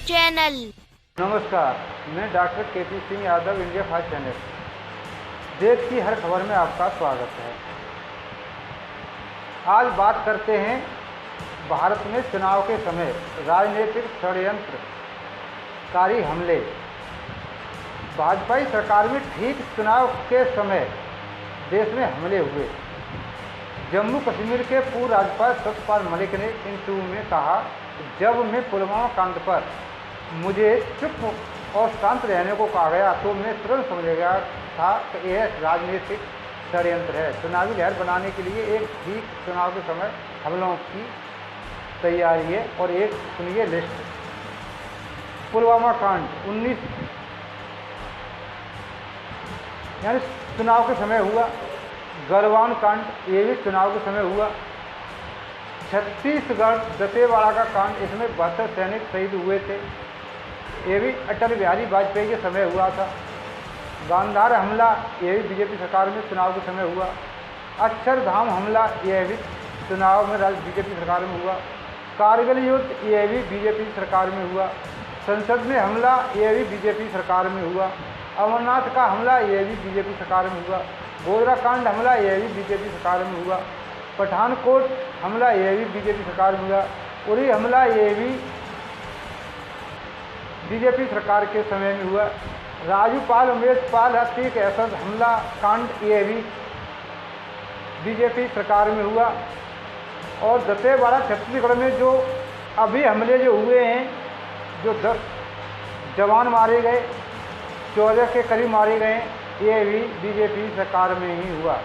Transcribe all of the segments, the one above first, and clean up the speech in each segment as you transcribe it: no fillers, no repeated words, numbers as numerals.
Channel. नमस्कार, मैं doctor KP. Singh Yadav, India fast channel. देश की हर खबर में आपका स्वागत है। आज बात करते हैं भारत में चुनाव के समय राजनीतिक षड्यंत्रकारी हमले। भाजपा सरकार में ठीक चुनाव के समय देश में हमले हुए। जम्मू कश्मीर के पूर्व राज्यपाल सत्यपाल मलिक ने इंटरव्यू में कहा, जब मैं पुलवामा कांड पर मुझे चुप और शांत रहने को कहा गया तो मैं तुरंत समझ गया था कि यह राजनीतिक षड्यंत्र है, चुनावी लहर बनाने के लिए एक ठीक चुनाव के समय हमलों की तैयारी है। और एक सुनिए लिस्ट। पुलवामा कांड 19 यानी चुनाव के समय हुआ। गलवान कांड ये भी चुनाव के समय हुआ। छत्तीसगढ़ दंतेवाड़ा का कांड, इसमें 72 सैनिक शहीद हुए थे, ये भी अटल बिहारी वाजपेयी के समय हुआ था। गांधार हमला ये भी बीजेपी सरकार में चुनाव के समय हुआ। अक्षरधाम हमला यह भी चुनाव में बीजेपी सरकार में हुआ। कारगिल युद्ध यह भी बीजेपी सरकार में हुआ। संसद में हमला यह भी बीजेपी सरकार में हुआ। अमरनाथ का हमला यह भी बीजेपी सरकार में हुआ। गोधरा कांड हमला यह भी बीजेपी सरकार में हुआ। पठानकोट हमला यह भी बीजेपी सरकार में हुआ। उरी हमला यह भी बीजेपी सरकार के समय में हुआ। राजूपाल उमेश पाल हत्या के असद हमला कांड यह भी बीजेपी सरकार में हुआ। और दंतेवाड़ा छत्तीसगढ़ में जो अभी हमले जो हुए हैं, जो 10 जवान मारे गए, 14 के करीब मारे गए, ये भी बीजेपी सरकार में ही हुआ।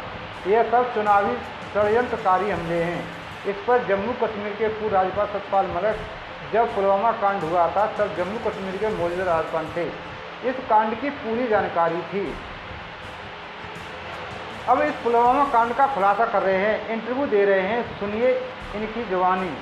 ये सब चुनावी षड्यंत्रकारी हमले हैं। इस पर जम्मू कश्मीर के पूर्व राज्यपाल सत्यपाल मलिक, जब पुलवामा कांड हुआ था तब जम्मू कश्मीर के मौजूदा राज्यपाल थे, इस कांड की पूरी जानकारी थी। अब इस पुलवामा कांड का खुलासा कर रहे हैं, इंटरव्यू दे रहे हैं, सुनिए इनकी जुबानी।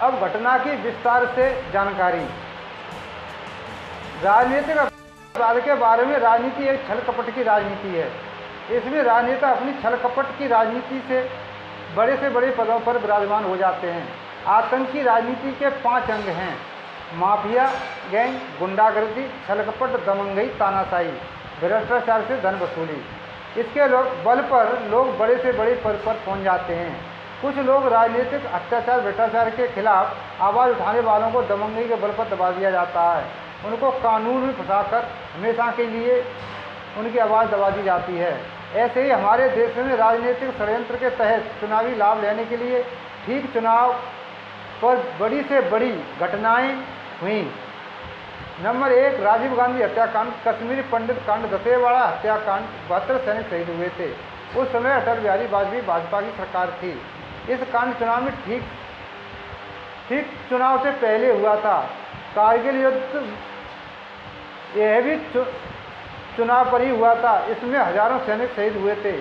अब घटना की विस्तार से जानकारी। राजनीतिक अपराध के बारे में, राजनीति एक छल कपट की राजनीति है। इसमें राजनेता अपनी छल कपट की राजनीति से बड़े पदों पर विराजमान हो जाते हैं। आतंकी राजनीति के 5 अंग हैं: माफिया, गैंग, गुंडागर्दी, छल कपट, दमंगई, तानाशाही, भ्रष्टाचार से धन वसूली। इसके बल पर लोग बड़े से बड़े पद पर पहुंच जाते हैं। कुछ लोग राजनीतिक अत्याचार भ्रष्टाचार के खिलाफ आवाज़ उठाने वालों को दमंगई के बल पर दबा दिया जाता है। उनको कानून में फंसाकर हमेशा के लिए उनकी आवाज़ दबा दी जाती है। ऐसे ही हमारे देश में राजनीतिक षड्यंत्र के तहत चुनावी लाभ लेने के लिए ठीक चुनाव पर बड़ी से बड़ी घटनाएं हुई। नंबर 1, राजीव गांधी हत्याकांड, कश्मीरी पंडित कांड, दंतेवाड़ा हत्याकांड, 72 सैनिक शहीद हुए थे। उस समय अटल बिहारी वाजपेयी भाजपा की सरकार थी। इस कांड चुनाव में ठीक चुनाव से पहले हुआ था। कारगिल युद्ध यह भी चुनाव पर ही हुआ था। इसमें हजारों सैनिक शहीद हुए थे।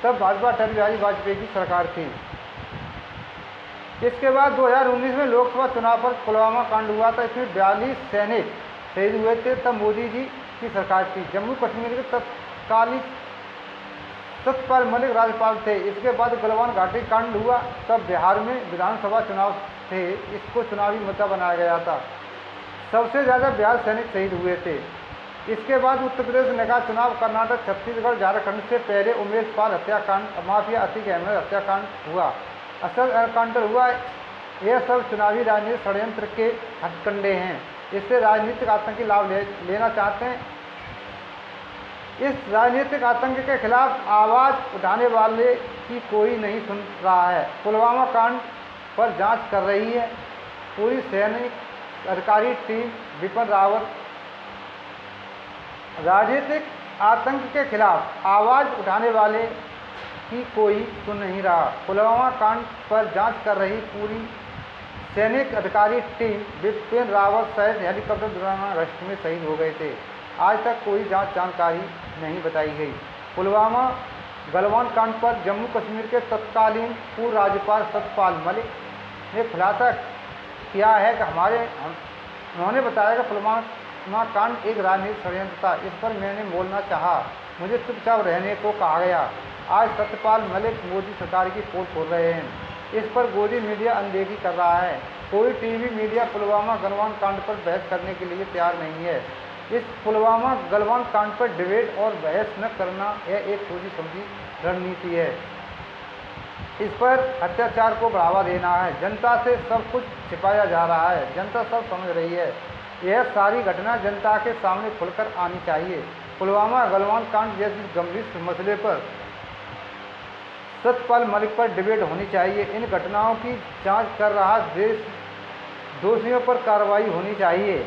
तब भाजपा अटल बिहारी वाजपेयी की सरकार थी। इसके बाद 2019 में लोकसभा चुनाव पर पुलवामा कांड हुआ था। इसमें 42 सैनिक शहीद हुए थे। तब मोदी जी की सरकार थी। जम्मू कश्मीर के तत्कालीन सत्यपाल मलिक राज्यपाल थे। इसके बाद गलवान घाटी कांड हुआ। तब बिहार में विधानसभा चुनाव थे, इसको चुनावी मुद्दा बनाया गया था। सबसे ज़्यादा बिहार सैनिक शहीद हुए थे। इसके बाद उत्तर प्रदेश निकाय चुनाव, कर्नाटक, छत्तीसगढ़, झारखंड से पहले उमेश पाल हत्याकांड, माफिया अतीक अहमद हत्याकांड हुआ, असद एनकाउंटर हुआ। यह सब चुनावी राजनीतिक षड्यंत्र के हथकंडे हैं। इससे राजनीतिक आतंकी लाभ लेना चाहते हैं। इस राजनीतिक आतंक के खिलाफ आवाज़ उठाने वाले की कोई नहीं सुन रहा है। पुलवामा कांड पर जांच कर रही है पूरी सैनिक अधिकारी टीम बिपिन रावत। राजनीतिक आतंक के खिलाफ आवाज़ उठाने वाले की कोई सुन नहीं रहा। पुलवामा कांड पर जांच कर रही पूरी सैनिक अधिकारी टीम बिपिन रावत सहित हेलीकॉप्टर दुर्घटना अगस्त में शहीद हो गए थे। आज तक कोई जानकारी नहीं बताई गई। पुलवामा गलवान कांड पर जम्मू कश्मीर के तत्कालीन पूर्व राज्यपाल सत्यपाल मलिक ने खुलासा किया है कि उन्होंने बताया कि पुलवामा कांड एक राजनीतिक षड्यंत्र था। इस पर मैंने बोलना चाहा, मुझे चुपचाप रहने को कहा गया। आज सत्यपाल मलिक मोदी सरकार की पोल खोल रहे हैं। इस पर गोदी मीडिया अनदेखी कर रहा है। कोई टीवी मीडिया पुलवामा गलवान कांड पर बहस करने के लिए तैयार नहीं है। इस पुलवामा गलवान कांड पर डिबेट और बहस न करना यह एक सोची समझी रणनीति है। इस पर अत्याचार को बढ़ावा देना है। जनता से सब कुछ छिपाया जा रहा है। जनता सब समझ रही है। यह सारी घटना जनता के सामने खुलकर आनी चाहिए। पुलवामा गलवान कांड जैसे गंभीर मसले पर सत्यपाल मलिक पर डिबेट होनी चाहिए। इन घटनाओं की जांच कर रहा देश दोषियों पर कार्रवाई होनी चाहिए,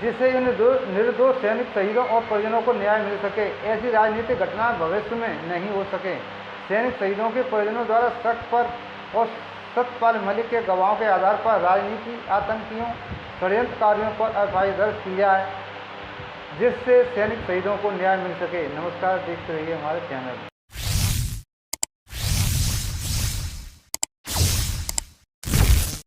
जिससे इन निर्दोष सैनिक शहीदों और परिजनों को न्याय मिल सके। ऐसी राजनीतिक घटना भविष्य में नहीं हो सके। सैनिक शहीदों के परिजनों द्वारा शक पर और सत्यपाल मलिक के गवाहों के आधार पर राजनीति आतंकियों षड्यंत्रकारियों पर एफआईआर दर्ज की जाए, जिससे सैनिक शहीदों को न्याय मिल सके। नमस्कार, देखते रहिए हमारे चैनल।